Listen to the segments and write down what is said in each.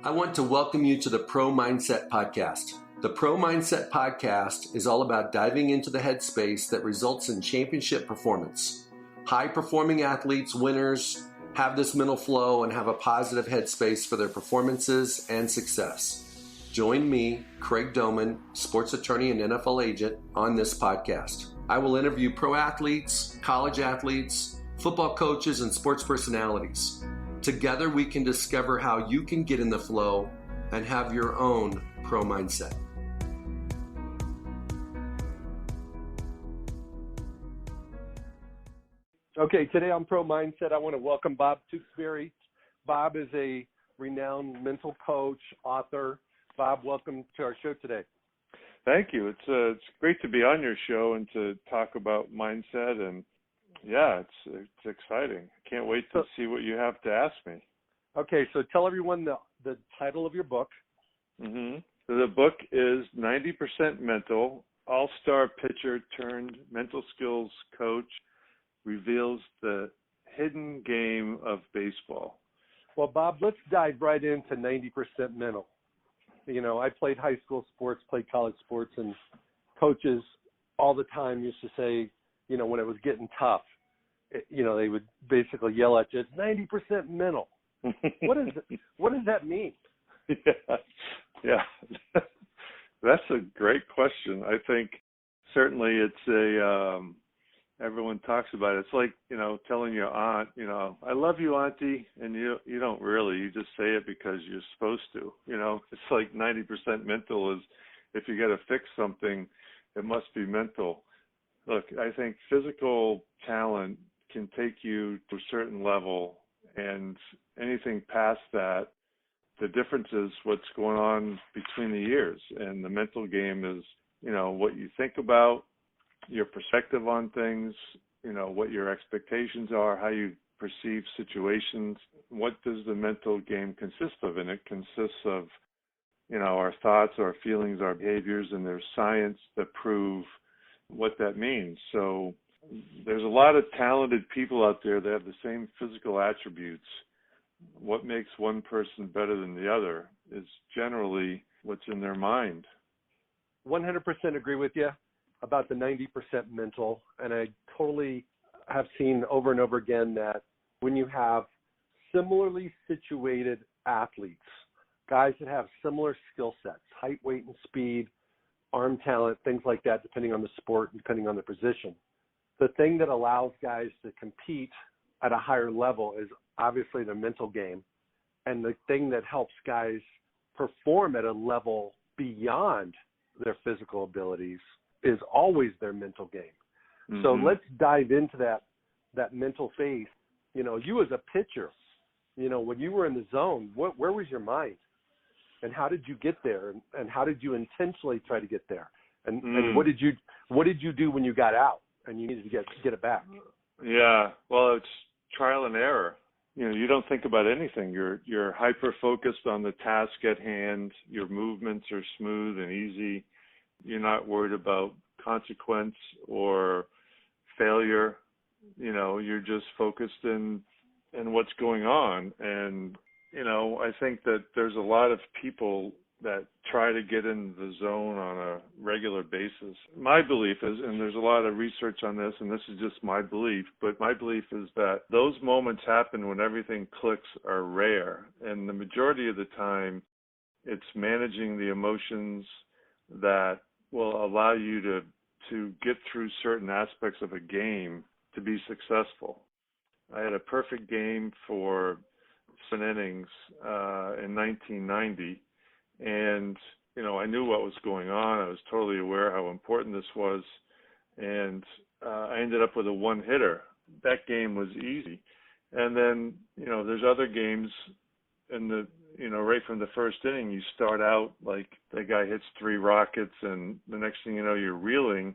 I want to welcome you to the Pro Mindset Podcast. The Pro Mindset Podcast is all about diving into the headspace that results in championship performance. High-performing athletes, winners, have this mental flow and have a positive headspace for their performances and success. Join me, Craig Domann, sports attorney and NFL agent, on this podcast. I will interview pro athletes, college athletes, football coaches, and sports personalities. Together, we can discover how you can get in the flow and have your own pro mindset. Okay, today on Pro Mindset, I want to welcome Bob Tewksbury. Bob is a renowned mental coach, author. Bob, welcome to our show today. Thank you. It's great to be on your show and to talk about mindset, and yeah, it's exciting. Can't wait to see what you have to ask me. Okay, so tell everyone the title of your book. Mm-hmm. So the book is 90% Mental, All-Star Pitcher turned Mental Skills Coach reveals the hidden game of baseball. Well, Bob, let's dive right into 90% mental. You know, I played high school sports, played college sports, and coaches all the time used to say, you know, when it was getting tough, they would basically yell at you, it's 90% mental. What does that mean? Yeah. That's a great question. I think certainly it's everyone talks about it. It's like, telling your aunt, I love you, Auntie, and you don't really. You just say it because you're supposed to. It's like 90% mental is if you got to fix something, it must be mental. Look, I think physical talent can take you to a certain level, and anything past that, the difference is what's going on between the ears. And the mental game is, what you think about, your perspective on things, what your expectations are, how you perceive situations. What does the mental game consist of? And it consists of, our thoughts, our feelings, our behaviors, and there's science that prove what that means. So there's a lot of talented people out there that have the same physical attributes. What makes one person better than the other is generally what's in their mind. 100% agree with you about the 90% mental, and I totally have seen over and over again that when you have similarly situated athletes, guys that have similar skill sets, height, weight, and speed, arm talent, things like that, depending on the sport, depending on the position, the thing that allows guys to compete at a higher level is obviously the mental game, and the thing that helps guys perform at a level beyond their physical abilities is always their mental game. Mm-hmm. So let's dive into that mental phase. You as a pitcher, when you were in the zone, where was your mind? And how did you get there? And how did you intentionally try to get there? And what did you do when you got out and you needed to get it back? Yeah, well, it's trial and error. You don't think about anything. You're hyper focused on the task at hand. Your movements are smooth and easy. You're not worried about consequence or failure. You're just focused in what's going on. And, I think that there's a lot of people that try to get in the zone on a regular basis. My belief is, and there's a lot of research on this, and this is just my belief, but my belief is that those moments happen when everything clicks are rare. And the majority of the time, it's managing the emotions that will allow you to get through certain aspects of a game to be successful. I had a perfect game for 7 innings in 1990, and I knew what was going on. I was totally aware how important this was, and I ended up with a one-hitter. That game was easy. And then, there's other games in the right from the first inning, you start out like the guy hits 3 rockets and the next thing you know, you're reeling.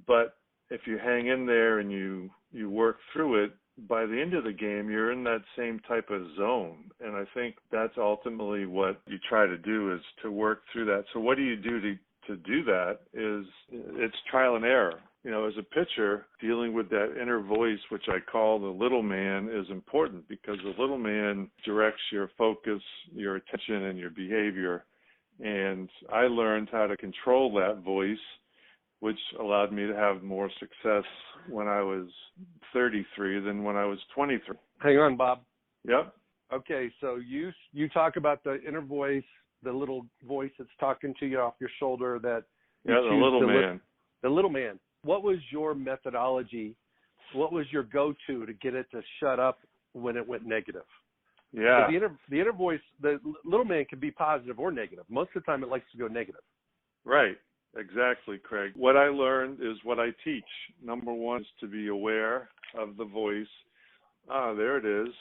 But if you hang in there and you work through it, by the end of the game, you're in that same type of zone. And I think that's ultimately what you try to do, is to work through that. So what do you do to do that is it's trial and error. as a pitcher, dealing with that inner voice, which I call the little man, is important because the little man directs your focus, your attention, and your behavior. And I learned how to control that voice, which allowed me to have more success when I was 33 than when I was 23. Hang on, Bob. Yep. Okay, so you talk about the inner voice, the little voice that's talking to you off your shoulder that the little man. The little man. What was your methodology? What was your go-to to get it to shut up when it went negative? Yeah. The inner voice, the little man can be positive or negative. Most of the time it likes to go negative. Right. Exactly, Craig. What I learned is what I teach. Number one is to be aware of the voice. There it is.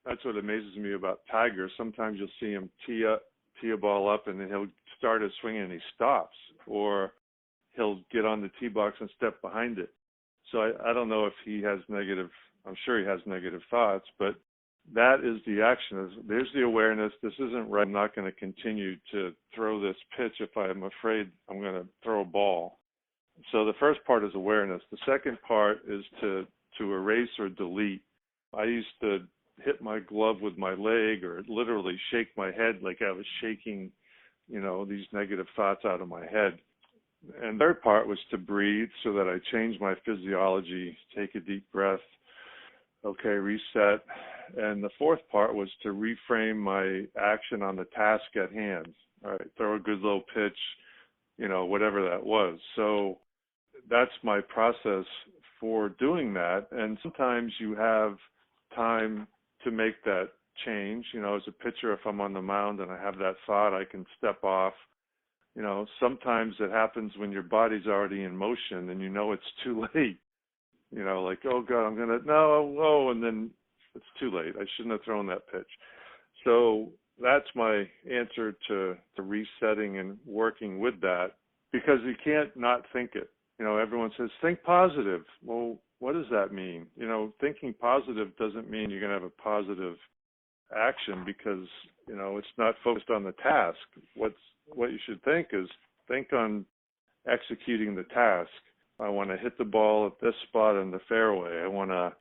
That's what amazes me about Tiger. Sometimes you'll see him tee a ball up, and then he'll start his swing and he stops, or he'll get on the tee box and step behind it. So I don't know if he has negative. I'm sure he has negative thoughts, but that is the action. There's the awareness. This isn't right. I'm not going to continue to throw this pitch if I'm afraid I'm going to throw a ball. So the first part is awareness. The second part is to erase or delete. I used to hit my glove with my leg or literally shake my head like I was shaking, these negative thoughts out of my head. And the third part was to breathe so that I changed my physiology, take a deep breath, okay, reset. And the fourth part was to reframe my action on the task at hand. All right, throw a good low pitch, whatever that was. So that's my process for doing that. And sometimes you have time to make that change. As a pitcher, if I'm on the mound and I have that thought, I can step off. Sometimes it happens when your body's already in motion and it's too late. Like, oh God, and then it's too late. I shouldn't have thrown that pitch. So that's my answer to resetting and working with that, because you can't not think it. Everyone says, think positive. Well, what does that mean? Thinking positive doesn't mean you're going to have a positive action, because, it's not focused on the task. What you should think on executing the task. I want to hit the ball at this spot in the fairway. I want to,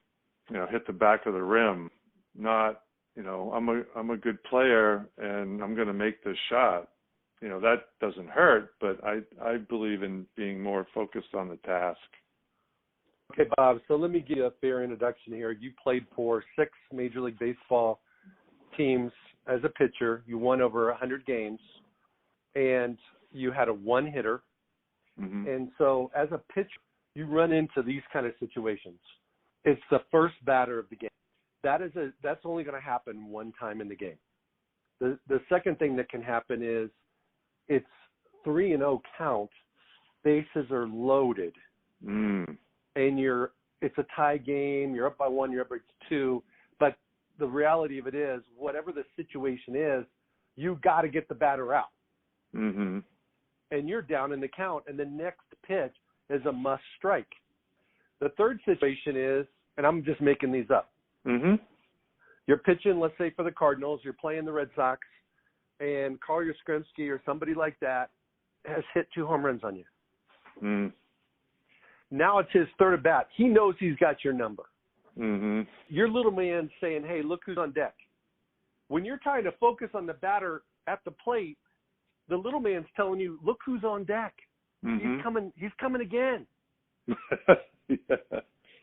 hit the back of the rim. Not, I'm a good player and I'm going to make this shot. That doesn't hurt, but I believe in being more focused on the task. Okay, Bob, so let me give you a fair introduction here. You played for 6 Major League Baseball teams as a pitcher. You won over 100 games, and you had a one-hitter. Mm-hmm. And so as a pitcher, you run into these kind of situations. It's the first batter of the game. That's only going to happen one time in the game. The second thing that can happen is it's 3-0 count. Bases are loaded. Mm. And it's a tie game. You're up by 1, you're up by 2. But the reality of it is, whatever the situation is, you got to get the batter out. Mm-hmm. And you're down in the count, and the next pitch is a must strike. The third situation is, and I'm just making these up. Mm-hmm. You're pitching, let's say, for the Cardinals. You're playing the Red Sox, and Carl Yastrzemski or somebody like that has hit 2 home runs on you. Mm. Now it's his third at bat. He knows he's got your number. Mm-hmm. Your little man saying, hey, look who's on deck. When you're trying to focus on the batter at the plate, the little man's telling you, look who's on deck. Mm-hmm. He's coming again. Yeah.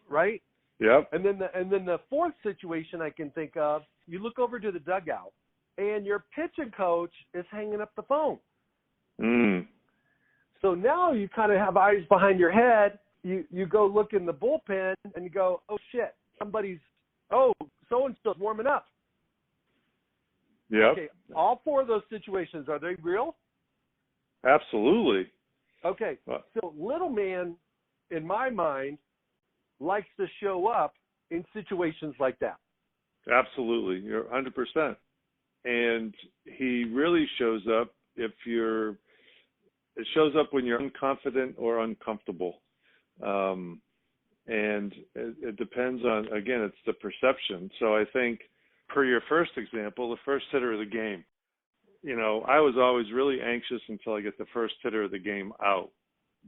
Right? Yep. And then the fourth situation I can think of, you look over to the dugout, and your pitching coach is hanging up the phone. Mm. So now you kind of have eyes behind your head. You go look in the bullpen, and you go, oh, shit, so-and-so's warming up. Yep. Okay, all 4 of those situations, are they real? Absolutely. Okay, so little man, in my mind, likes to show up in situations like that. Absolutely. You're 100%. And he really shows up it shows up when you're unconfident or uncomfortable. And it depends on, again, it's the perception. So I think, per your first example, the first hitter of the game, I was always really anxious until I get the first hitter of the game out.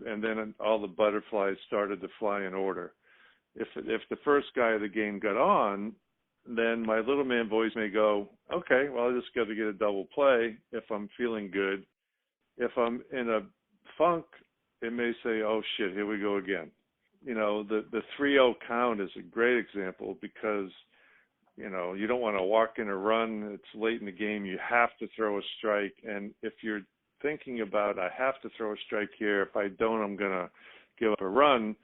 and then all the butterflies started to fly in order. If the first guy of the game got on, then my little man voice may go, okay, well, I just got to get a double play if I'm feeling good. If I'm in a funk, it may say, oh, shit, here we go again. The 3-0 count is a great example because, you don't want to walk in a run. It's late in the game. You have to throw a strike. And if you're thinking about, I have to throw a strike here, if I don't, I'm going to give up a run,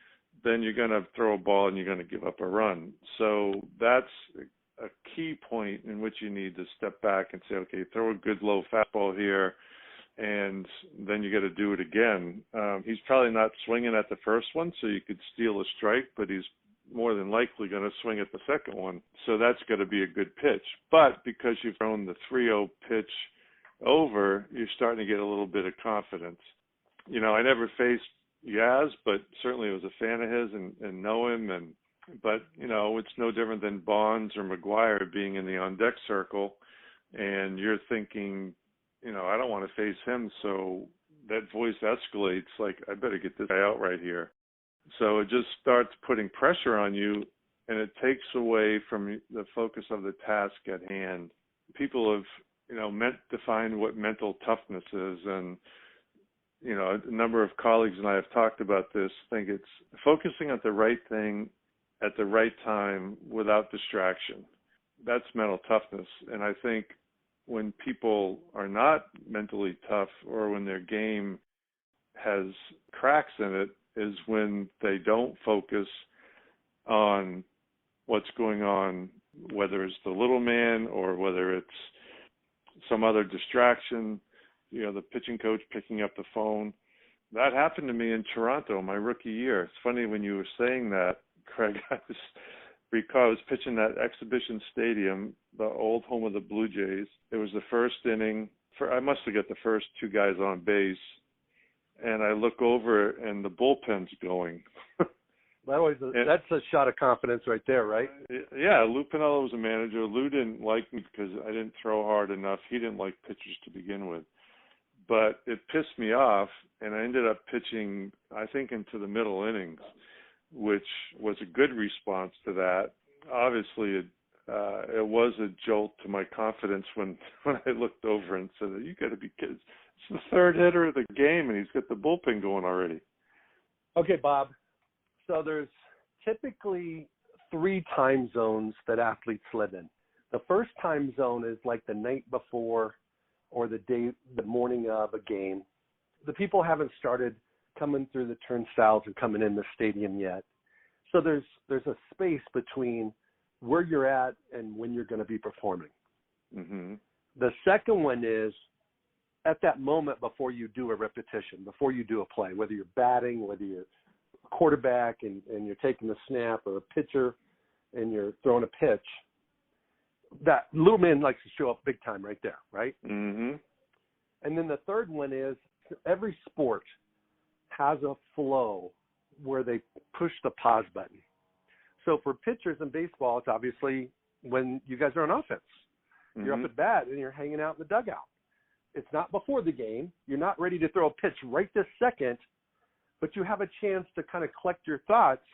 then you're going to throw a ball and you're going to give up a run. So that's a key point in which you need to step back and say, okay, throw a good low fastball here, and then you got to do it again. He's probably not swinging at the first one, so you could steal a strike, but he's more than likely going to swing at the second one. So that's going to be a good pitch. But because you've thrown the 3-0 pitch over, you're starting to get a little bit of confidence. I never faced Yaz, but certainly was a fan of his and know him. But it's no different than Bonds or McGuire being in the on-deck circle, and you're thinking, I don't want to face him, so that voice escalates, like, I better get this guy out right here. So it just starts putting pressure on you, and it takes away from the focus of the task at hand. People have, meant to find what mental toughness is, and, a number of colleagues and I have talked about this, think it's focusing on the right thing at the right time without distraction. That's mental toughness. And I think when people are not mentally tough, or when their game has cracks in it, is when they don't focus on what's going on, whether it's the little man or whether it's some other distraction, the pitching coach picking up the phone. That happened to me in Toronto my rookie year. It's funny when you were saying that, Craig. I was pitching that exhibition stadium, the old home of the Blue Jays. It was the first inning. I must have got the first two guys on base, and I look over and the bullpen's going. That's a shot of confidence right there, right? Yeah, Lou Piniella was a manager. Lou didn't like me because I didn't throw hard enough. He didn't like pitchers to begin with. But it pissed me off, and I ended up pitching, I think, into the middle innings, which was a good response to that. Obviously, it was a jolt to my confidence when I looked over and said, you got to be kidding. It's the third hitter of the game, and he's got the bullpen going already. Okay, Bob. So there's typically 3 time zones that athletes live in. The first time zone is like the night before or the morning of a game. The people haven't started coming through the turnstiles and coming in the stadium yet. So there's a space between where you're at and when you're going to be performing. Mm-hmm. The second one is at that moment before you do a repetition, before you do a play, whether you're batting, whether you're a quarterback and you're taking the snap, or a pitcher and you're throwing a pitch. That little man likes to show up big time right there, right? Mm-hmm. And then the third one is every sport has a flow where they push the pause button. So for pitchers in baseball, it's obviously when you guys are on offense. Mm-hmm. You're up at bat and you're hanging out in the dugout. It's not before the game. You're not ready to throw a pitch right this second, but you have a chance to kind of collect your thoughts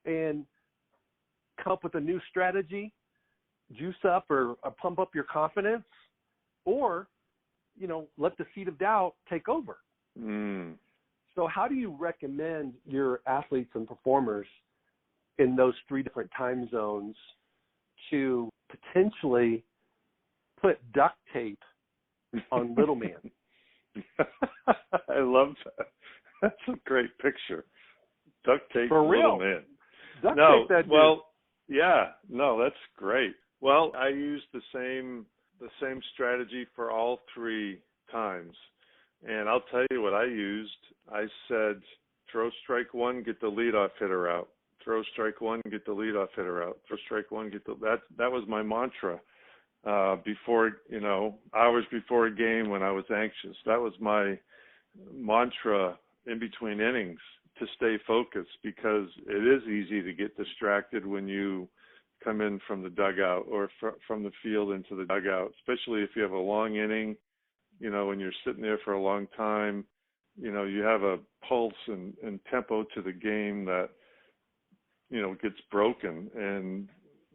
and come up with a new strategy, juice up or pump up your confidence, or, let the seed of doubt take over. Mm. So how do you recommend your athletes and performers in those 3 different time zones to potentially put duct tape on little man? I love that. That's a great picture. Duct tape for real, little man. Duct tape that dude. Well, yeah, no, that's great. Well, I used the same strategy for all 3 times. And I'll tell you what I used. I said, throw strike 1, get the leadoff hitter out. Throw strike 1, get the leadoff hitter out. Throw strike 1, get that was my mantra before, hours before a game when I was anxious. That was my mantra in between innings to stay focused, because it is easy to get distracted when you come in from the dugout or from the field into the dugout, especially if you have a long inning, when you're sitting there for a long time. you have a pulse and tempo to the game that, gets broken. And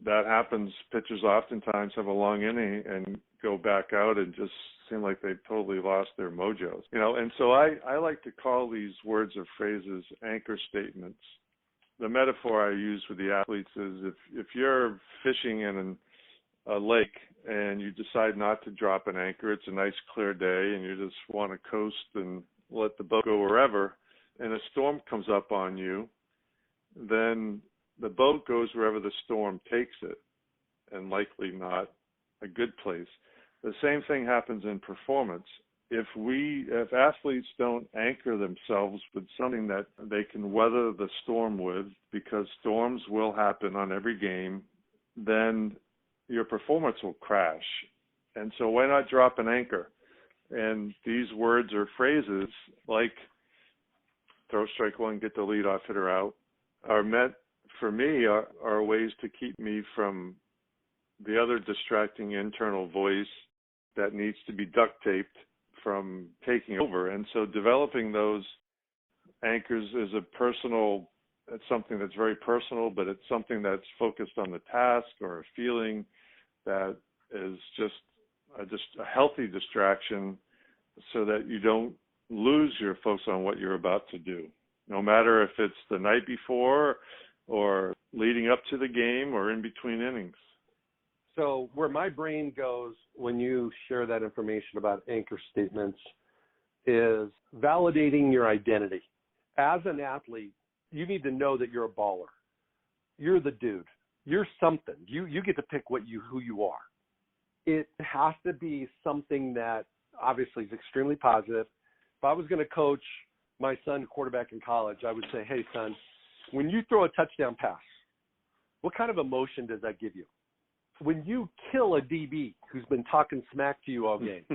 that happens. Pitchers oftentimes have a long inning and go back out and just seem like they've totally lost their mojos. And so I like to call these words or phrases anchor statements. The metaphor I use with the athletes is if you're fishing in a lake and you decide not to drop an anchor, it's a nice clear day and you just want to coast and let the boat go wherever, and a storm comes up on you, then the boat goes wherever the storm takes it, and likely not a good place. The same thing happens in performance. If athletes don't anchor themselves with something that they can weather the storm with, because storms will happen on every game, then your performance will crash. And so why not drop an anchor? And these words or phrases like throw strike one, get the leadoff hitter out, are meant for me are ways to keep me from the other distracting internal voice that needs to be duct taped from taking over. And so developing those anchors is it's something that's very personal, but it's something that's focused on the task or a feeling that is just a healthy distraction, so that you don't lose your focus on what you're about to do, no matter if it's the night before or leading up to the game or in between innings. So where my brain goes when you share that information about anchor statements is validating your identity. As an athlete, you need to know that you're a baller. You're the dude. You're something. You get to pick who you are. It has to be something that obviously is extremely positive. If I was going to coach my son quarterback in college, I would say, hey, son, when you throw a touchdown pass, what kind of emotion does that give you? When you kill a DB who's been talking smack to you all game,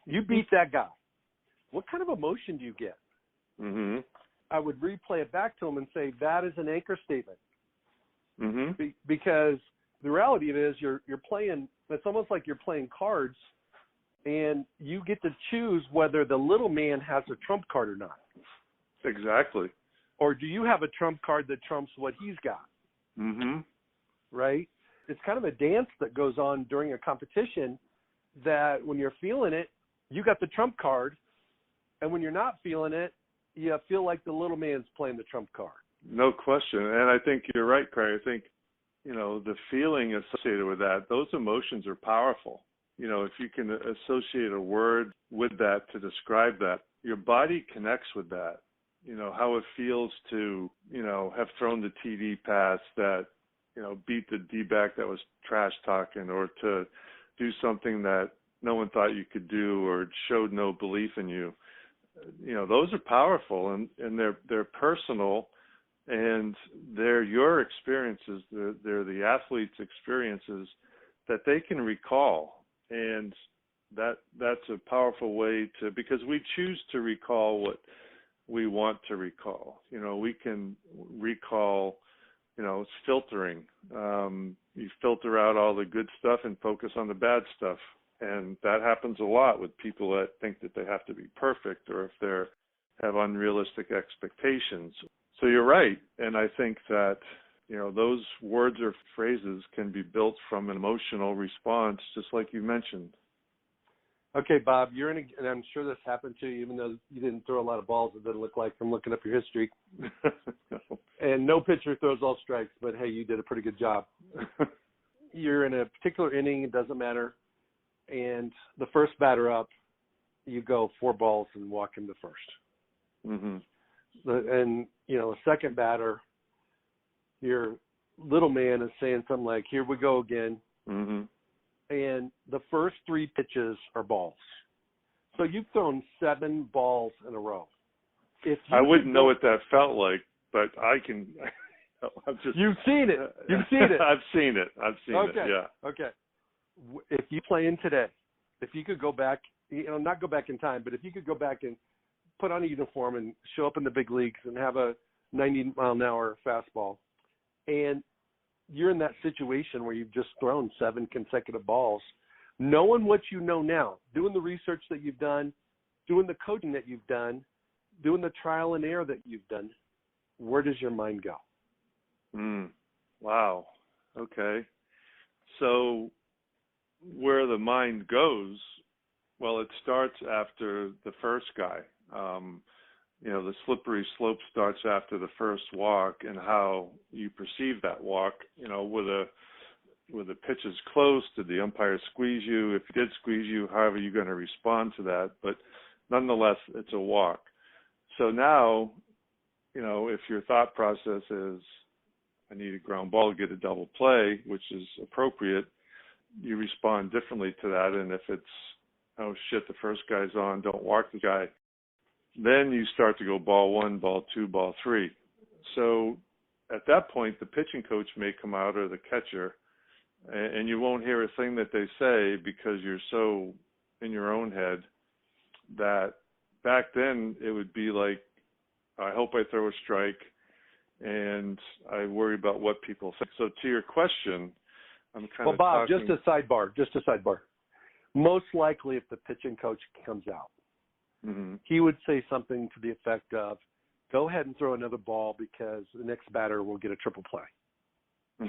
you beat that guy, what kind of emotion do you get? Mm-hmm. I would replay it back to him and say, that is an anchor statement. Mm-hmm. Because the reality of it is you're playing, it's almost like you're playing cards, and you get to choose whether the little man has a trump card or not. Exactly. Or do you have a trump card that trumps what he's got? Mm-hmm. Right? It's kind of a dance that goes on during a competition that when you're feeling it, you got the trump card, and when you're not feeling it, you feel like the little man's playing the trump card. No question. And I think you're right, Craig. I think, the feeling associated with that, those emotions are powerful. If you can associate a word with that to describe that, your body connects with that. How it feels to, have thrown the TD pass that, beat the D-back that was trash talking, or to do something that no one thought you could do or showed no belief in you. Those are powerful, and they're personal, and they're your experiences. They're the athlete's experiences that they can recall, and that's a powerful way to, because we choose to recall what we want to recall. We can recall, it's filtering. You filter out all the good stuff and focus on the bad stuff. And that happens a lot with people that think that they have to be perfect, or if they have unrealistic expectations. So you're right. And I think that, those words or phrases can be built from an emotional response, just like you mentioned. Okay, Bob, and I'm sure this happened to you, even though you didn't throw a lot of balls, it doesn't look like, from looking up your history. No. And no pitcher throws all strikes, but hey, you did a pretty good job. You're in a particular inning, it doesn't matter. And the first batter up, you go 4 balls and walk him to first. Mm-hmm. And, the second batter, your little man is saying something like, here we go again. Mm-hmm. And the first 3 pitches are balls. So you've thrown 7 balls in a row. I wouldn't know what that felt like, but I can. You've seen it. You've seen it. I've seen it. Okay. Yeah. Okay. If you play in today, if you could go back, not go back in time, but if you could go back and put on a uniform and show up in the big leagues and have a 90-mile-an-hour fastball, and you're in that situation where you've just thrown 7 consecutive balls, knowing what you know now, doing the research that you've done, doing the coaching that you've done, doing the trial and error that you've done, where does your mind go? Wow. Okay. So where the mind goes, well, it starts after the first guy. The slippery slope starts after the first walk, and how you perceive that walk. With the pitch is close, did the umpire squeeze you? If he did squeeze you, how are you going to respond to that? But nonetheless, it's a walk. So now, if your thought process is, I need a ground ball to get a double play, which is appropriate, you respond differently to that. And if it's, oh shit, the first guy's on, don't walk the guy, then you start to go ball one, ball two, ball three. So at that point, the pitching coach may come out, or the catcher, and you won't hear a thing that they say because you're so in your own head that back then it would be like, I hope I throw a strike, and I worry about what people think. So to your question, I'm kind of Bob, talking... just a sidebar. Most likely, if the pitching coach comes out, he would say something to the effect of, go ahead and throw another ball because the next batter will get a triple play. Yeah,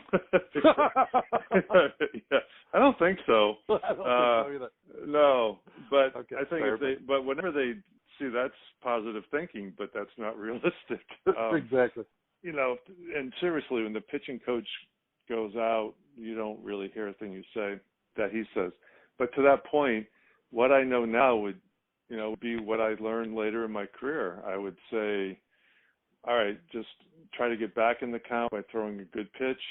I don't think so. I don't think so either. No, but okay, I think but whenever they see, that's positive thinking, but that's not realistic. Exactly. And seriously, when the pitching coach goes out, you don't really hear a thing you say that he says. But to that point, what I know now would, be what I learned later in my career. I would say, all right, just try to get back in the count by throwing a good pitch.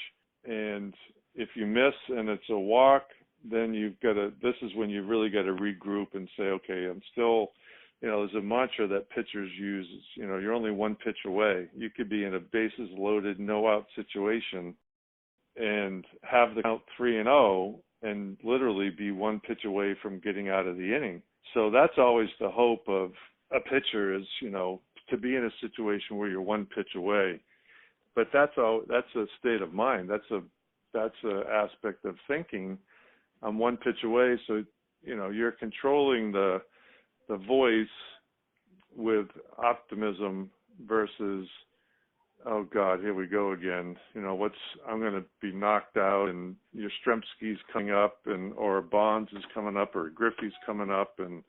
And if you miss and it's a walk, then this is when you really got to regroup and say, okay, I'm still, there's a mantra that pitchers use, you're only one pitch away. You could be in a bases loaded, no out situation and have the count 3-0 and literally be one pitch away from getting out of the inning. So that's always the hope of a pitcher is, to be in a situation where you're one pitch away. But that's a state of mind. That's a aspect of thinking. I'm one pitch away, so you're controlling the voice with optimism versus, oh God, here we go again. I'm going to be knocked out, and your Stremski's coming up, or Bonds is coming up, or Griffey's coming up, and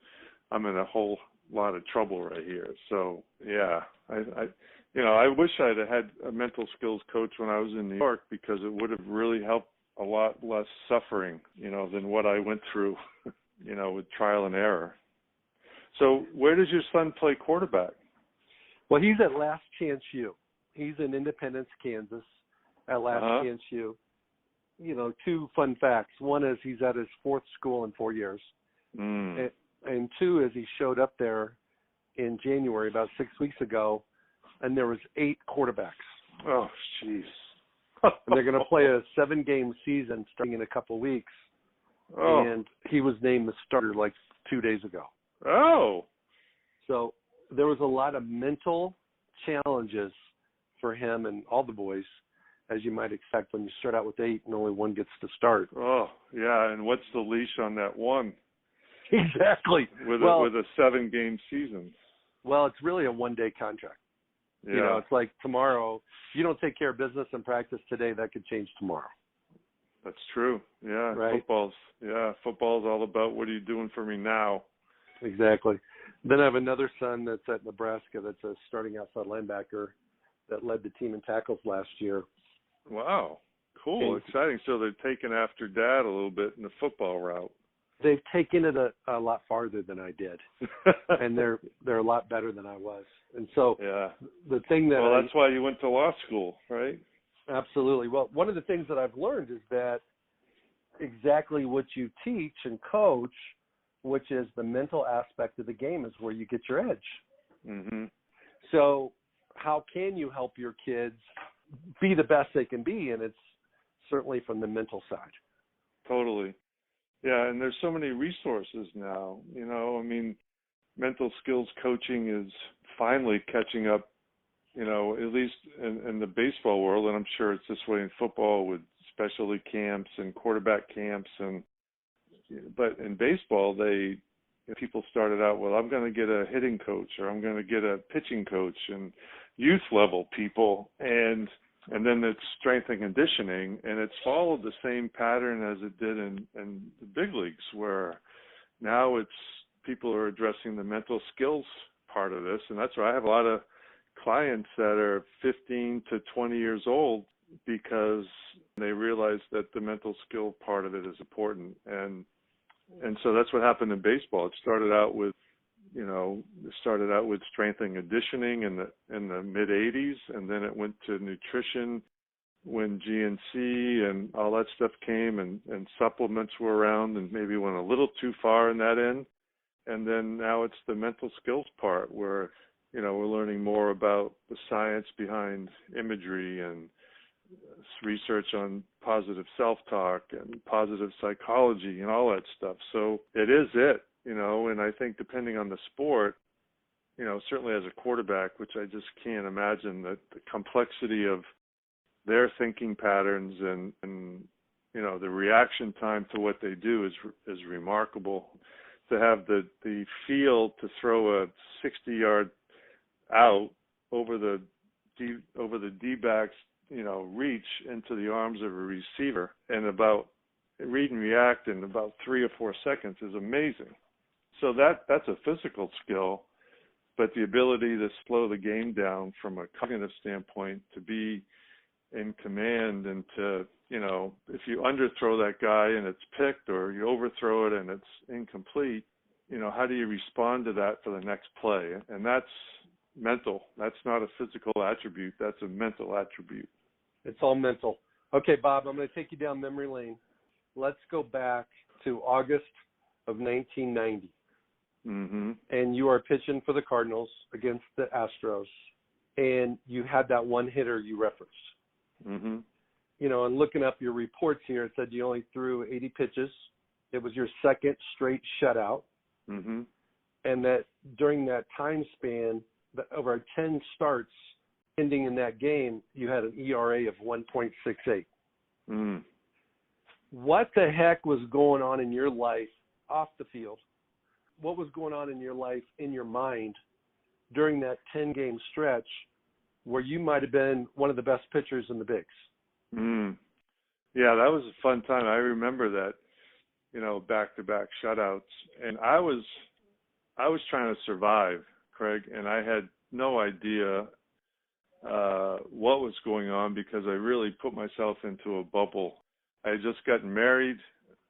I'm in a whole lot of trouble right here. So yeah, I wish I'd have had a mental skills coach when I was in New York, because it would have really helped a lot less suffering, than what I went through, with trial and error. So where does your son play quarterback? Well, he's at Last Chance U. He's in Independence, Kansas, at Last Chance U. Two fun facts. One is he's at his fourth school in 4 years. And two is he showed up there in January, about 6 weeks ago, and there was 8 quarterbacks. Oh, jeez. And they're going to play a 7-game season starting in a couple weeks. Oh. And he was named the starter like 2 days ago. Oh. So there was a lot of mental challenges for him and all the boys, as you might expect when you start out with 8 and only one gets to start. Oh, yeah. And what's the leash on that one? Exactly. With a 7-game season. Well, it's really a 1-day contract. Yeah. It's like tomorrow, if you don't take care of business and practice today, that could change tomorrow. That's true. Yeah. Right? Football's all about, what are you doing for me now? Exactly. Then I have another son that's at Nebraska that's a starting outside linebacker that led the team in tackles last year. Wow. Cool. Exciting. So they're taking after Dad a little bit in the football route. They've taken it a lot farther than I did, and they're a lot better than I was. And so the thing that that's why you went to law school, right? Absolutely. Well, one of the things that I've learned is that exactly what you teach and coach, which is the mental aspect of the game, is where you get your edge. Mm-hmm. So how can you help your kids be the best they can be? And it's certainly from the mental side. Totally. Yeah, and there's so many resources now. Mental skills coaching is finally catching up, at least in the baseball world, and I'm sure it's this way in football with specialty camps and quarterback camps. But in baseball, they People started out, well, I'm going to get a hitting coach or I'm going to get a pitching coach, and youth level people, and then it's strength and conditioning, and it's followed the same pattern as it did in the big leagues, where now it's people are addressing the mental skills part of this, and that's why I have a lot of clients that are 15 to 20 years old because they realize that the mental skill part of it is important, and so that's what happened in baseball. It started out with strength and conditioning in the mid 80s, and then it went to nutrition when GNC and all that stuff came, and supplements were around, and maybe went a little too far in that end. And then now it's the mental skills part where, we're learning more about the science behind imagery and research on positive self-talk and positive psychology and all that stuff. So it is and I think depending on the sport, certainly as a quarterback, which I just can't imagine the complexity of their thinking patterns and the reaction time to what they do is remarkable. To have the feel to throw a 60-yard out over the D-backs, reach into the arms of a receiver and about read and react in about 3 or 4 seconds is amazing. So that's a physical skill, but the ability to slow the game down from a cognitive standpoint, to be in command, and to, if you underthrow that guy and it's picked, or you overthrow it and it's incomplete, how do you respond to that for the next play? And that's mental. That's not a physical attribute. That's a mental attribute. It's all mental. Okay, Bob, I'm going to take you down memory lane. Let's go back to August of 1990. Mm-hmm. And you are pitching for the Cardinals against the Astros, and you had that one hitter you referenced. Mm-hmm. And looking up your reports here, it said you only threw 80 pitches. It was your second straight shutout. Mm-hmm. And that during that time span, over 10 starts ending in that game, you had an ERA of 1.68. Mm. What the heck was going on in your life off the field? What was going on in your life, in your mind, during that 10-game stretch where you might have been one of the best pitchers in the bigs? Yeah, that was a fun time. I remember that, back-to-back shutouts. And I was trying to survive, Craig, and I had no idea what was going on because I really put myself into a bubble. I had just gotten married,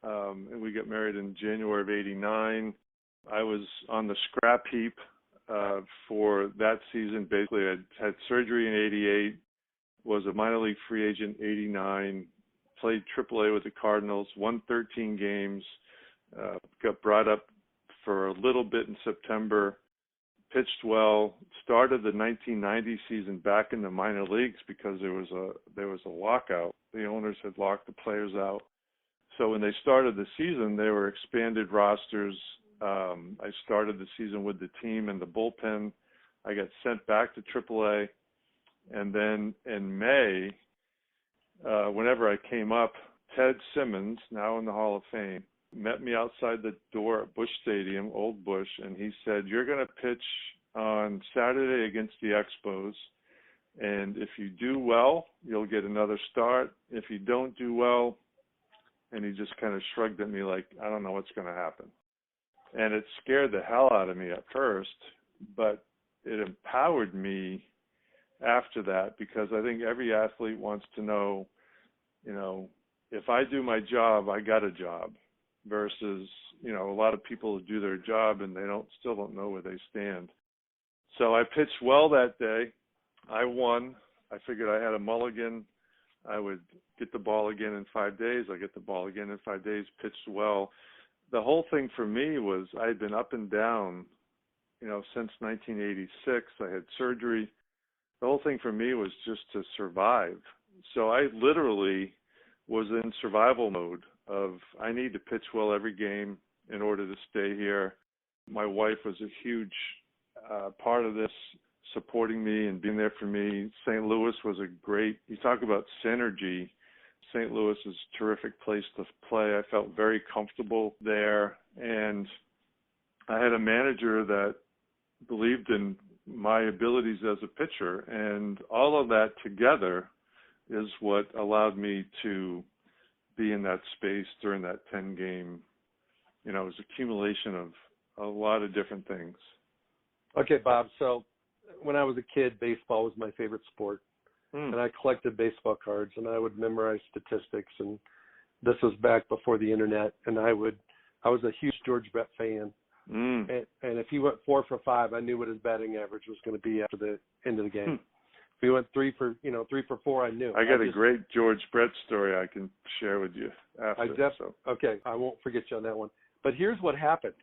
and we got married in January of '89. I was on the scrap heap for that season. Basically, I had surgery in '88, was a minor league free agent '89, played AAA with the Cardinals, won 13 games, got brought up for a little bit in September, pitched well, started the 1990 season back in the minor leagues because there was a lockout. The owners had locked the players out. So when they started the season, they were expanded rosters. I started the season with the team and the bullpen. I got sent back to AAA. And then in May, whenever I came up, Ted Simmons, now in the Hall of Fame, met me outside the door at Busch Stadium, Old Busch, and he said, "You're going to pitch on Saturday against the Expos, and if you do well, you'll get another start. If you don't do well," and he just kind of shrugged at me like, "I don't know what's going to happen." And it scared the hell out of me at first, but it empowered me after that, because I think every athlete wants to know, if I do my job, I got a job, versus, a lot of people do their job and they still don't know where they stand. So I pitched well that day. I won. I figured I had a mulligan. I would get the ball again in 5 days. I get the ball again in 5 days, pitched well. The whole thing for me was I had been up and down, since 1986. I had surgery. The whole thing for me was just to survive. So I literally was in survival mode of, I need to pitch well every game in order to stay here. My wife was a huge part of this, supporting me and being there for me. St. Louis was you talk about synergy. St. Louis is a terrific place to play. I felt very comfortable there. And I had a manager that believed in my abilities as a pitcher, and all of that together is what allowed me to be in that space during that 10-game. It was accumulation of a lot of different things. Okay, Bob. So when I was a kid, baseball was my favorite sport. And I collected baseball cards, and I would memorize statistics. And this was back before the internet. And I was a huge George Brett fan. And if he went 4 for 5, I knew what his batting average was going to be after the end of the game. If he went 3 for 4, I knew. I got a great George Brett story I can share with you after. Okay, I won't forget you on that one. But here's what happened.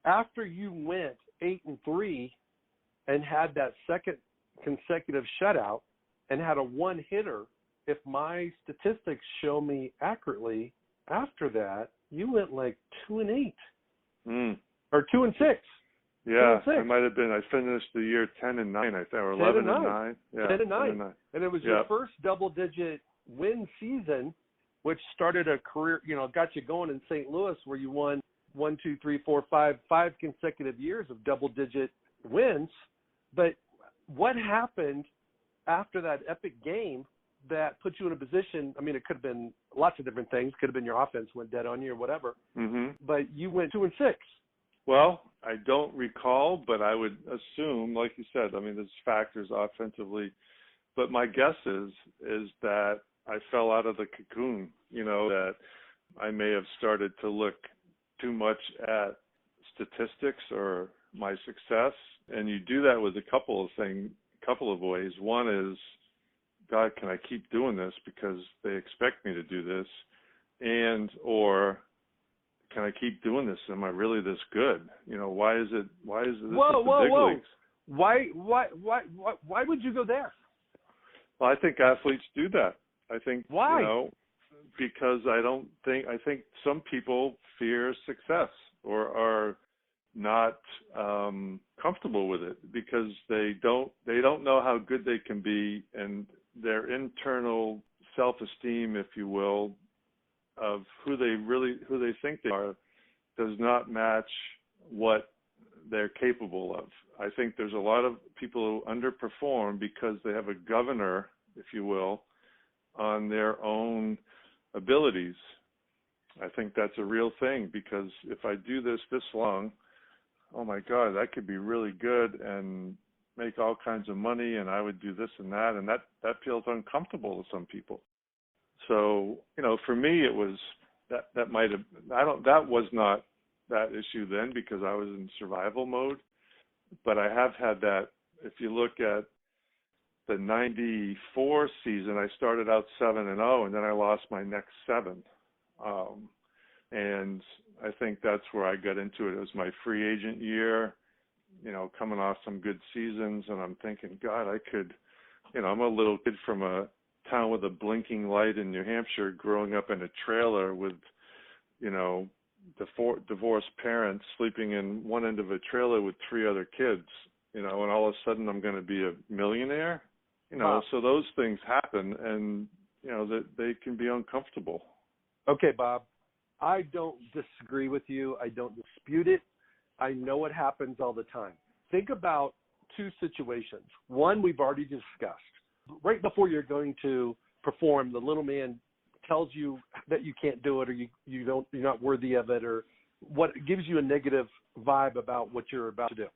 After you went 8-3 and had that second consecutive shutout and had a one-hitter, if my statistics show me accurately, after that, you went like 2-8 or 2-6. Yeah, I might have been. I finished the year 10-9, I think, or 11-9. Yeah, 10-9. And it was your first double-digit win season, which started a career, got you going in St. Louis, where you won 1, 2, 3, 4, 5 consecutive years of double-digit wins. But what happened after that epic game that put you in a position? I mean, it could have been lots of different things. Could have been your offense went dead on you or whatever. But you went 2-6. Well, I don't recall, but I would assume, like you said, I mean, there's factors offensively. But my guess is that I fell out of the cocoon, that I may have started to look too much at statistics or my success. And you do that with a couple of ways. One is, God, can I keep doing this because they expect me to do this? Or can I keep doing this? Am I really this good? Why is it this at the big leagues? Why would you go there? Well, I think athletes do that. I think, why? Because I think some people fear success or are not comfortable with it because they don't know how good they can be, and their internal self-esteem, if you will, of who they think they are does not match what they're capable of. I think there's a lot of people who underperform because they have a governor, if you will, on their own abilities. I think that's a real thing, because if I do this long, oh my God, that could be really good and make all kinds of money, and I would do this and that feels uncomfortable to some people. So, for me, it was that was not that issue then, because I was in survival mode. But I have had that. If you look at the 94 season, I started out 7-0, and then I lost my next 7. And I think that's where I got into it. It was my free agent year, coming off some good seasons, and I'm thinking, God, I could, I'm a little kid from a town with a blinking light in New Hampshire, growing up in a trailer with, divorced parents sleeping in one end of a trailer with 3 other kids, and all of a sudden I'm going to be a millionaire, Wow. So those things happen, and, that they can be uncomfortable. Okay, Bob, I don't disagree with you. I don't dispute it. I know it happens all the time. Think about 2 situations. One, we've already discussed. Right before you're going to perform, the little man tells you that you can't do it, or you're not worthy of it, or what gives you a negative vibe about what you're about to do.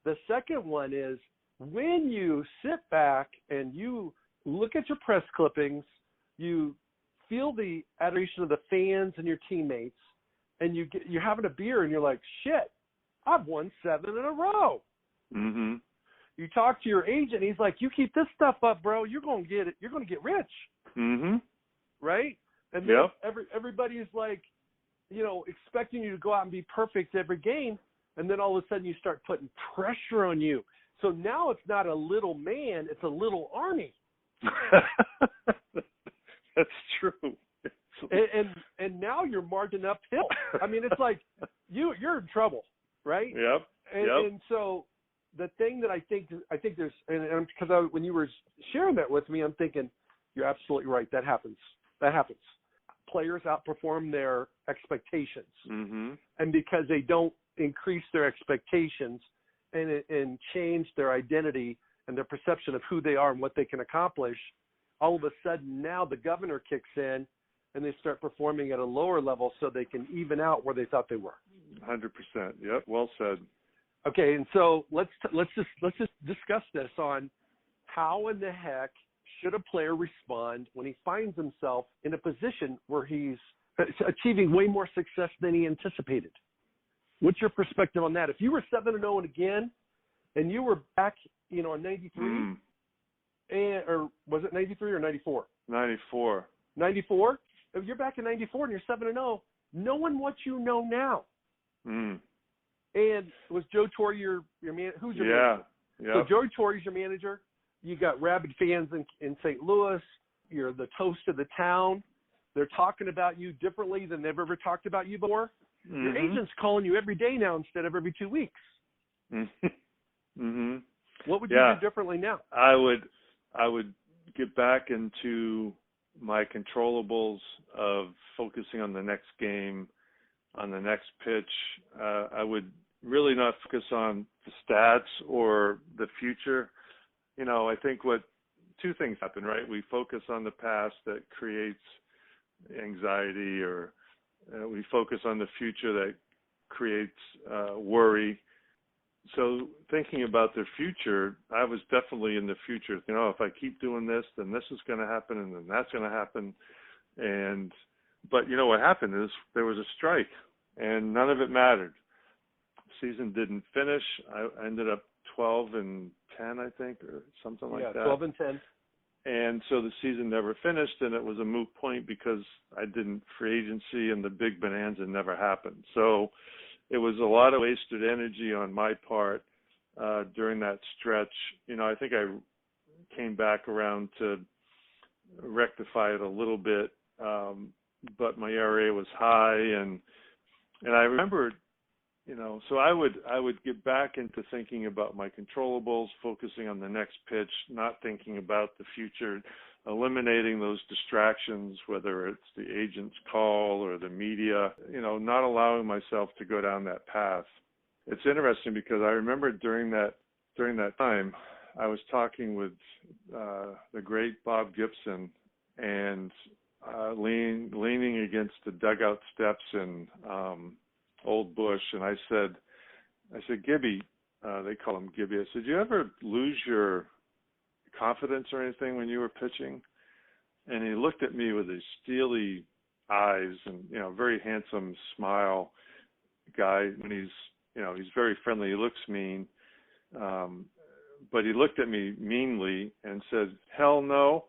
The second one is when you sit back and you look at your press clippings, you feel the adoration of the fans and your teammates, and you're having a beer and you're like, shit, I've won 7 in a row. Mm-hmm. You talk to your agent, he's like, you keep this stuff up, bro, you're going to get it. You're going to get rich. Mm-hmm. Right? And then everybody's like, expecting you to go out and be perfect every game. And then all of a sudden you start putting pressure on you. So now it's not a little man, it's a little army. That's true. And now you're marching uphill. I mean, it's like you're in trouble, right? Yep. And so the thing that I think there's, and because when you were sharing that with me, I'm thinking you're absolutely right. That happens. Players outperform their expectations, mm-hmm. and because they don't increase their expectations and change their identity and their perception of who they are and what they can accomplish, all of a sudden now the governor kicks in and they start performing at a lower level so they can even out where they thought they were. 100%. Yep. Well said. Okay, and so let's just discuss this on how in the heck should a player respond when he finds himself in a position where he's achieving way more success than he anticipated. What's your perspective on that? If you were 7-0 and again, and you were back, in 93, or was it 93 or 94? 94. 94? If you're back in 94 and you're 7-0, knowing what you know now. And was Joe Torre your man? Who's your manager? Yeah. So Joe Torre's your manager. You got rabid fans in St. Louis. You're the toast of the town. They're talking about you differently than they've ever talked about you before. Your agent's calling you every day now instead of every 2 weeks. What would you do differently now? I would get back into my controllables of focusing on the next game, on the next pitch. I would really not focus on the stats or the future. I think two things happen, right? We focus on the past that creates anxiety, or we focus on the future that creates worry. So thinking about the future, I was definitely in the future. If I keep doing this, then this is going to happen, and then that's going to happen. But what happened is there was a strike, and none of it mattered. Season didn't finish. I ended up 12-10, I think, or something like that. 12-10. And so the season never finished, and it was a moot point because I didn't free agency, and the big bonanza never happened. So it was a lot of wasted energy on my part during that stretch. I think I came back around to rectify it a little bit, but my ERA was high, and I remember, so I would get back into thinking about my controllables, focusing on the next pitch, not thinking about the future, eliminating those distractions, whether it's the agent's call or the media, not allowing myself to go down that path. It's interesting because I remember during that time, I was talking with the great Bob Gibson, and leaning against the dugout steps in Old Bush, and I said, Gibby, they call him Gibby. I said, "Do you ever lose your confidence or anything when you were pitching?" And he looked at me with his steely eyes and very handsome smile guy. When he's very friendly, he looks mean, but he looked at me meanly and said, "Hell no."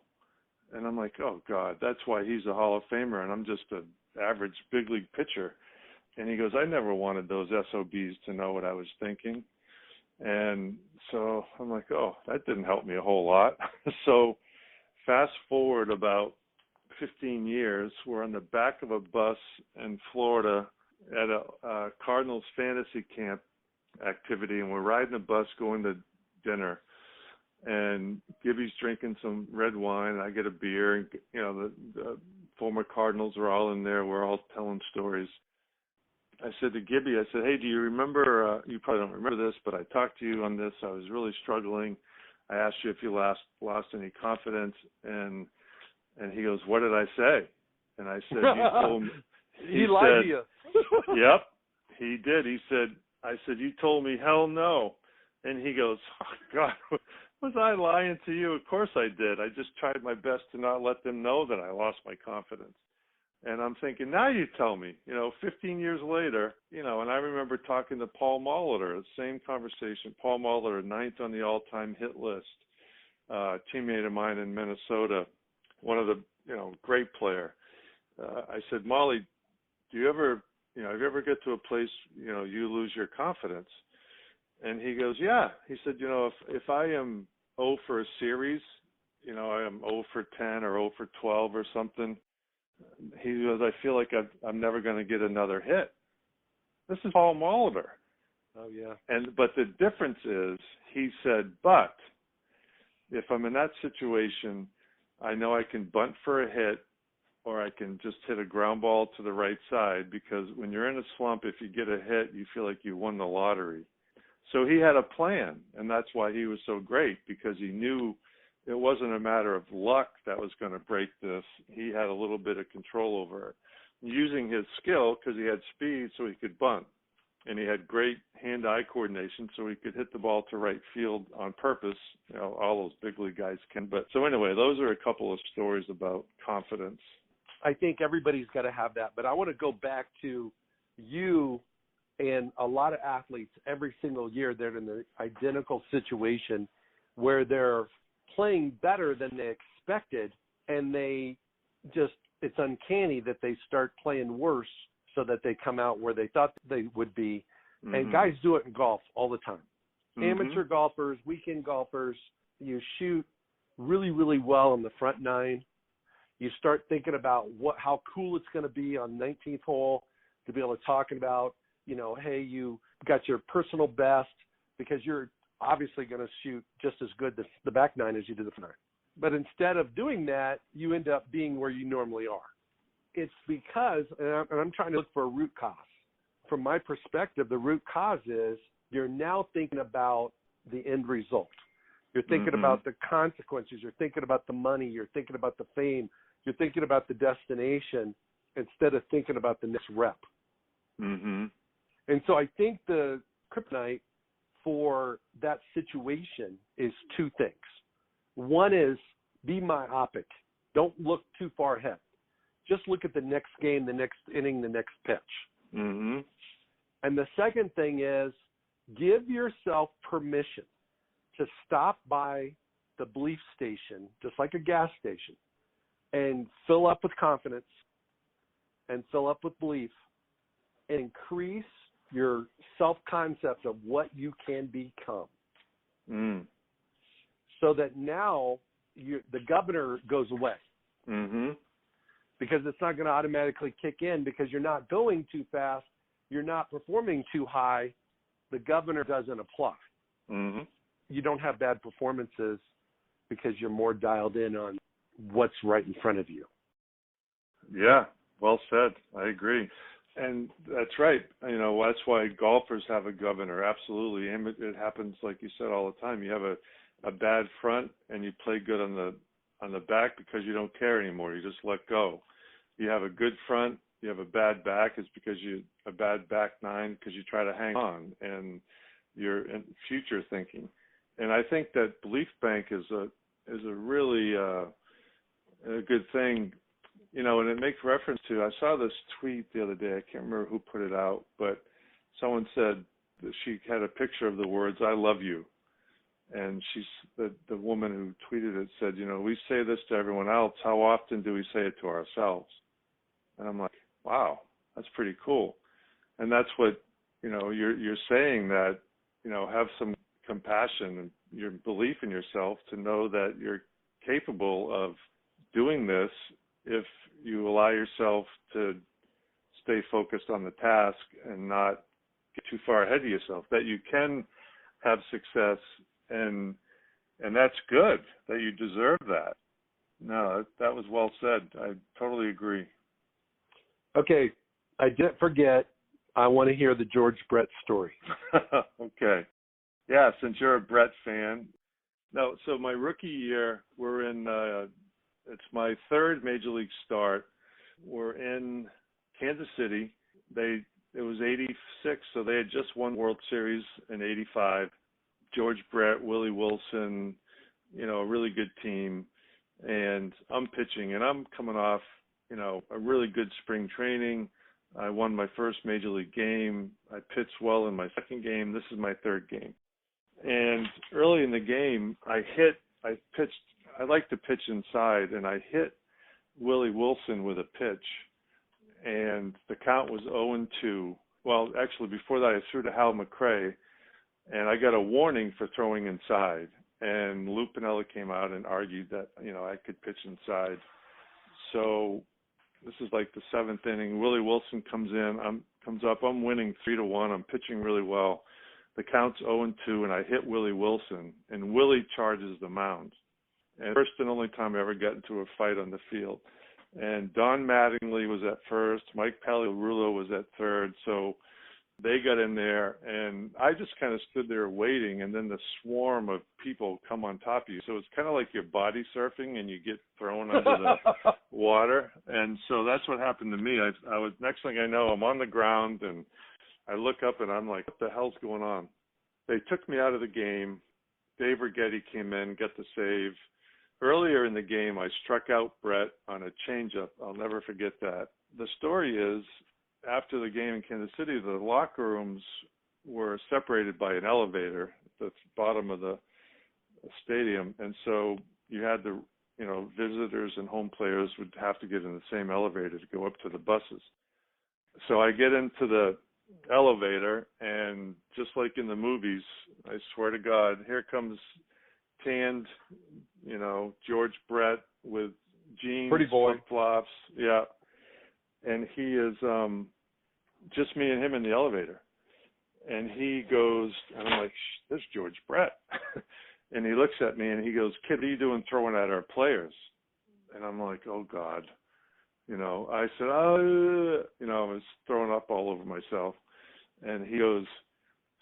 And I'm like, oh God, that's why he's a Hall of Famer and I'm just an average big league pitcher. And he goes, I never wanted those SOBs to know what I was thinking. And so I'm like, oh, that didn't help me a whole lot. So fast forward about 15 years, we're on the back of a bus in Florida at a Cardinals fantasy camp activity, and we're riding a bus going to dinner. And Gibby's drinking some red wine, and I get a beer. And, the former Cardinals are all in there. We're all telling stories. I said to Gibby, I said, hey, do you remember, you probably don't remember this, but I talked to you on this. I was really struggling. I asked you if you lost any confidence. And he goes, what did I say? And I said, you told me. He lied to you. Yep, he did. I said, you told me hell no. And he goes, oh, God, was I lying to you? Of course I did. I just tried my best to not let them know that I lost my confidence. And I'm thinking, now you tell me, 15 years later, and I remember talking to Paul Molitor, the same conversation. Paul Molitor, 9th on the all-time hit list, teammate of mine in Minnesota, one of the, great player. I said, Molly, do you ever, have you ever get to a place, you lose your confidence? And he goes, yeah. He said, if I am 0 for a series, I am 0 for 10 or 0 for 12 or something, he goes, I feel like I'm never going to get another hit. This is Paul Molitor. Oh, yeah. But the difference is, he said, but if I'm in that situation, I know I can bunt for a hit or I can just hit a ground ball to the right side, because when you're in a slump, if you get a hit, you feel like you won the lottery. So he had a plan, and that's why he was so great, because he knew it wasn't a matter of luck that was going to break this. He had a little bit of control over it, using his skill, because he had speed, so he could bunt. And he had great hand-eye coordination, so he could hit the ball to right field on purpose. You know, all those big league guys can. But so anyway, those are a couple of stories about confidence. I think everybody's got to have that. But I want to go back to you and a lot of athletes every single year. They're in the identical situation where they're playing better than they expected, and they just, it's uncanny that they start playing worse so that they come out where they thought they would be. Mm-hmm. And guys do it in golf all the time. Mm-hmm. Amateur golfers, weekend golfers, you shoot really, really well on the front nine. You start thinking about how cool it's going to be on 19th hole to be able to talk about, you know, hey, you got your personal best, because you're obviously going to shoot just as good the back nine as you do the front nine. But instead of doing that, you end up being where you normally are. It's because, and I'm trying to look for a root cause. From my perspective, the root cause is you're now thinking about the end result. You're thinking about the consequences. You're thinking about the money. You're thinking about the fame. You're thinking about the destination instead of thinking about the next rep. Mm-hmm. And so I think the kryptonite for that situation is two things. One is be myopic. Don't look too far ahead. Just look at the next game, the next inning, the next pitch. Mm-hmm. And the second thing is give yourself permission to stop by the belief station, just like a gas station, and fill up with confidence and fill up with belief and increase your self-concept of what you can become. So that now the governor goes away. Mm-hmm. Because it's not going to automatically kick in, because you're not going too fast, you're not performing too high, the governor doesn't apply. Mm-hmm. You don't have bad performances because you're more dialed in on what's right in front of you. Yeah, well said. I agree. And that's right. You know, that's why golfers have a governor. Absolutely. And it happens, like you said, all the time. You have a bad front and you play good on the back because you don't care anymore. You just let go. You have a good front, you have a bad back, it's because a bad back nine because you try to hang on and you're in future thinking. And I think that belief bank is a really a good thing, you know, and it makes reference to, I saw this tweet the other day, I can't remember who put it out, but someone said that she had a picture of the words, "I love you." And the woman who tweeted it said, you know, we say this to everyone else. How often do we say it to ourselves? And I'm like, wow, that's pretty cool. And that's what, you know, you're saying, that, you know, have some compassion and your belief in yourself to know that you're capable of doing this if you allow yourself to stay focused on the task and not get too far ahead of yourself, that you can have success. And that's good, that you deserve that. No, that was well said. I totally agree. Okay, I didn't forget. I want to hear the George Brett story. Okay. Yeah, since you're a Brett fan. No, so my rookie year, we're in, it's my third major league start. We're in Kansas City. It was 86, so they had just won World Series in 85. George Brett, Willie Wilson, you know, a really good team. And I'm pitching, and I'm coming off, you know, a really good spring training. I won my first major league game. I pitched well in my second game. This is my third game. And early in the game, I like to pitch inside, and I hit Willie Wilson with a pitch. And the count was 0-2. Well, actually, before that, I threw to Hal McRae, and I got a warning for throwing inside. And Lou Piniella came out and argued that, you know, I could pitch inside. So this is like the seventh inning. Willie Wilson comes up. I'm winning 3-1. I'm pitching really well. The count's 0-2, and I hit Willie Wilson, and Willie charges the mound. And first and only time I ever got into a fight on the field. And Don Mattingly was at first. Mike Pagliarulo was at third. So they got in there, and I just kind of stood there waiting, and then the swarm of people come on top of you. So it's kind of like you're body surfing, and you get thrown under the water. And so that's what happened to me. I was, next thing I know, I'm on the ground, and I look up, and I'm like, what the hell's going on? They took me out of the game. Dave Righetti came in, got the save. Earlier in the game, I struck out Brett on a changeup. I'll never forget that. The story is, after the game in Kansas City, the locker rooms were separated by an elevator at the bottom of the stadium. And so you had the, visitors and home players would have to get in the same elevator to go up to the buses. So I get into the elevator, and just like in the movies, I swear to God, here comes tanned, George Brett with jeans, pretty boy, flip-flops. Yeah. And he is just me and him in the elevator. And he goes, and I'm like, there's George Brett. And he looks at me and he goes, kid, what are you doing throwing at our players? And I'm like, oh, God. I said, I was throwing up all over myself. And he goes,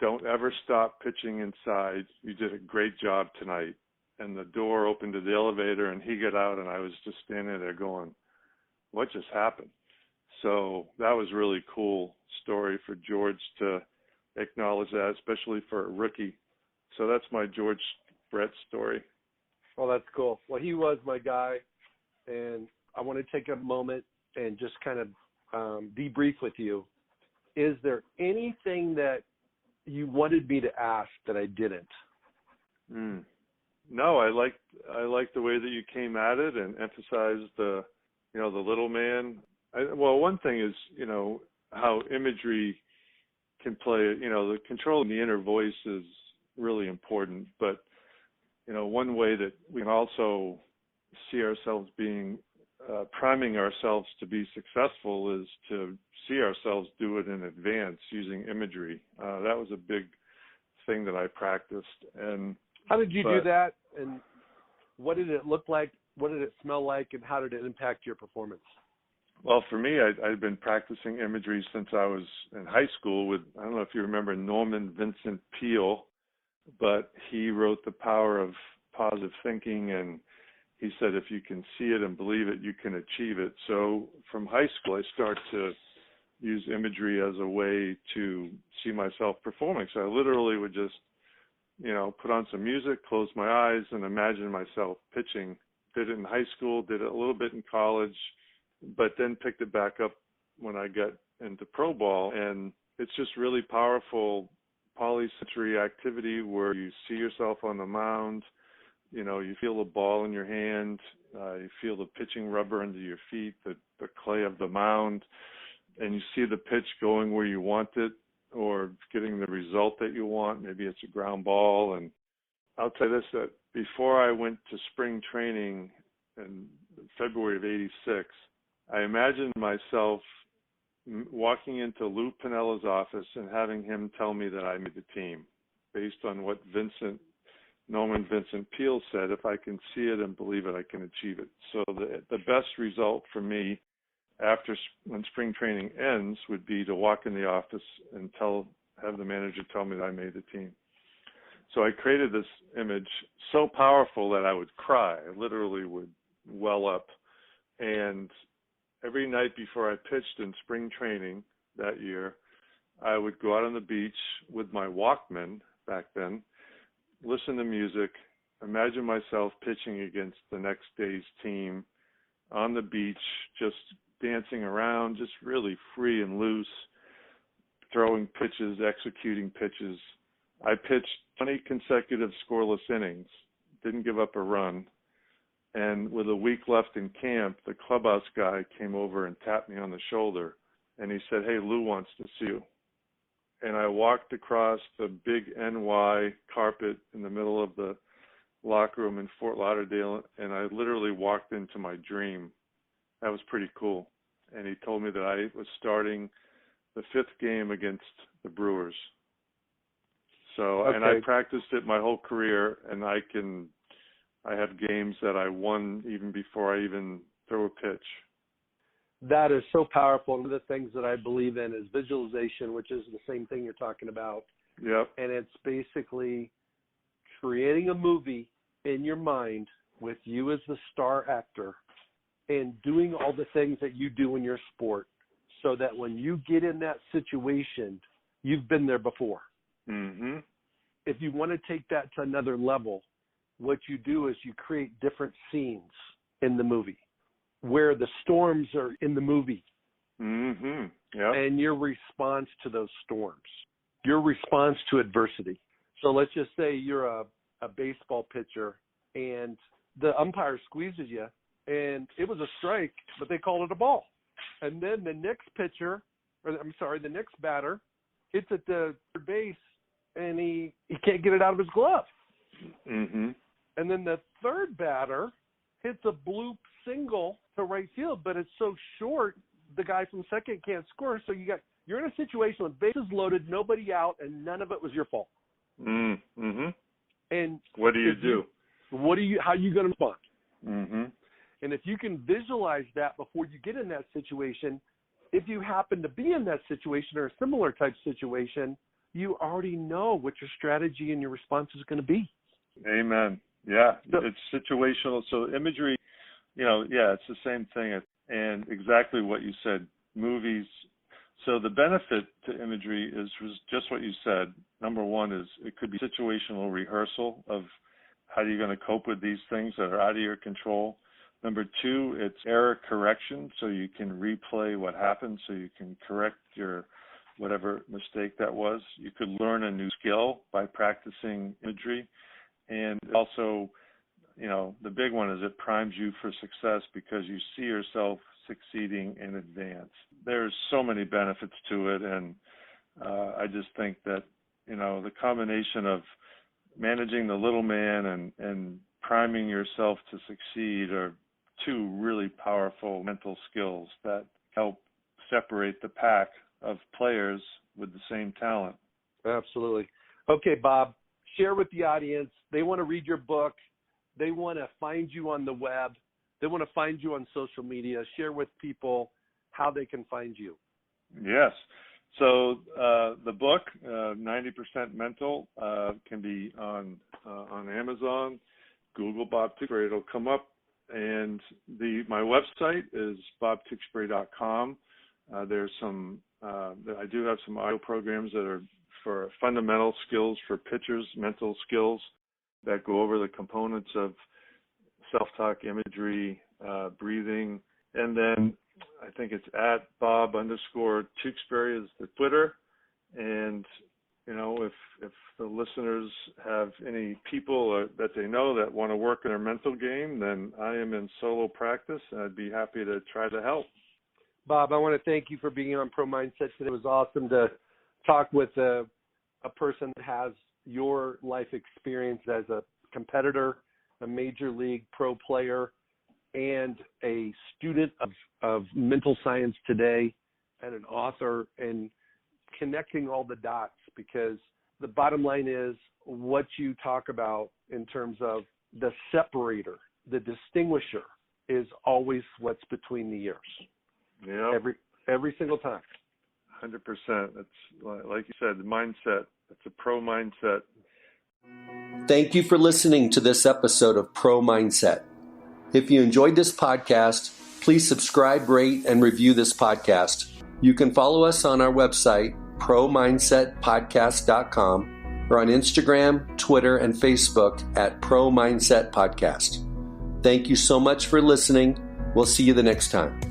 don't ever stop pitching inside. You did a great job tonight. And the door opened to the elevator, and he got out, and I was just standing there going, what just happened? So that was a really cool story for George to acknowledge that, especially for a rookie. So that's my George Brett story. Well, that's cool. Well, he was my guy, and I want to take a moment and just kind of debrief with you. Is there anything that you wanted me to ask that I didn't? No, I liked the way that you came at it and emphasized the little man. One thing is, how imagery can play, the control in the inner voice is really important. But, one way that we can also see ourselves being, priming ourselves to be successful is to see ourselves do it in advance using imagery. That was a big thing that I practiced. And how did you do that? And what did it look like? What did it smell like? And how did it impact your performance? Well, for me, I'd been practicing imagery since I was in high school with, I don't know if you remember Norman Vincent Peale, but he wrote The Power of Positive Thinking, and he said if you can see it and believe it, you can achieve it. So from high school, I started to use imagery as a way to see myself performing. So I literally would just, put on some music, close my eyes, and imagine myself pitching. Did it in high school, did it a little bit in college, but then picked it back up when I got into pro ball. And it's just really powerful polysensory activity where you see yourself on the mound, you feel the ball in your hand, you feel the pitching rubber under your feet, the clay of the mound, and you see the pitch going where you want it or getting the result that you want. Maybe it's a ground ball. And I'll tell you this, that before I went to spring training in February of '86, I imagined myself walking into Lou Pinella's office and having him tell me that I made the team based on what Norman Vincent Peale said, if I can see it and believe it, I can achieve it. So the best result for me when spring training ends would be to walk in the office and have the manager tell me that I made the team. So I created this image so powerful that I would cry. I literally would well up. And every night before I pitched in spring training that year, I would go out on the beach with my Walkman back then, listen to music, imagine myself pitching against the next day's team on the beach, just dancing around, just really free and loose, throwing pitches, executing pitches. I pitched 20 consecutive scoreless innings, didn't give up a run. And with a week left in camp, the clubhouse guy came over and tapped me on the shoulder, and he said, hey, Lou wants to see you. And I walked across the big NY carpet in the middle of the locker room in Fort Lauderdale, and I literally walked into my dream. That was pretty cool. And he told me that I was starting the 5th game against the Brewers. So, okay. And I practiced it my whole career, and I have games that I won even before I even threw a pitch. That is so powerful. One of the things that I believe in is visualization, which is the same thing you're talking about. Yep. And it's basically creating a movie in your mind with you as the star actor and doing all the things that you do in your sport so that when you get in that situation, you've been there before. Mm-hmm. If you want to take that to another level, what you do is you create different scenes in the movie where the storms are in the movie. Mm-hmm. Yep. And your response to those storms, your response to adversity. So let's just say you're a baseball pitcher and the umpire squeezes you and it was a strike, but they called it a ball. And then the next batter hits at the third base and he can't get it out of his glove. Mm-hmm. And then the third batter hits a bloop single to right field, but it's so short the guy from second can't score. So you're in a situation with bases loaded, nobody out, and none of it was your fault. Mm-hmm. And what do you do? How are you going to respond? Mm-hmm. And if you can visualize that before you get in that situation, if you happen to be in that situation or a similar type situation, you already know what your strategy and your response is going to be. Amen. Yeah, it's situational. So imagery, it's the same thing. And exactly what you said, movies. So the benefit to imagery was just what you said. Number one is it could be situational rehearsal of how you're going to cope with these things that are out of your control. Number two, it's error correction, so you can replay what happened, so you can correct your whatever mistake that was. You could learn a new skill by practicing imagery. And also, the big one is it primes you for success because you see yourself succeeding in advance. There's so many benefits to it, and I just think that, the combination of managing the little man and priming yourself to succeed are two really powerful mental skills that help separate the pack of players with the same talent. Absolutely. Okay, Bob, share with the audience. They want to read your book. They want to find you on the web. They want to find you on social media. Share with people how they can find you. Yes. So the book, 90% Mental, can be on Amazon. Google Bob Tewksbury. It'll come up. And my website is bobtewksbury.com. There's I do have some audio programs that are for fundamental skills for pitchers, mental skills that go over the components of self-talk, imagery, breathing. And then I think it's at Bob_Tewksbury is the Twitter. And, if the listeners have any people that they know that want to work in their mental game, then I am in solo practice, and I'd be happy to try to help. Bob, I want to thank you for being on Pro Mindset today. It was awesome to talk with a person that has your life experience as a competitor, a major league pro player, and a student of mental science today, and an author, and connecting all the dots, because the bottom line is what you talk about in terms of the separator, the distinguisher, is always what's between the ears. Yeah. Every single time. 100%. It's like you said, the mindset. It's a pro mindset. Thank you for listening to this episode of Pro Mindset. If you enjoyed this podcast, please subscribe, rate, and review this podcast. You can follow us on our website, ProMindsetPodcast.com, or on Instagram, Twitter, and Facebook at Pro Mindset Podcast. Thank you so much for listening. We'll see you the next time.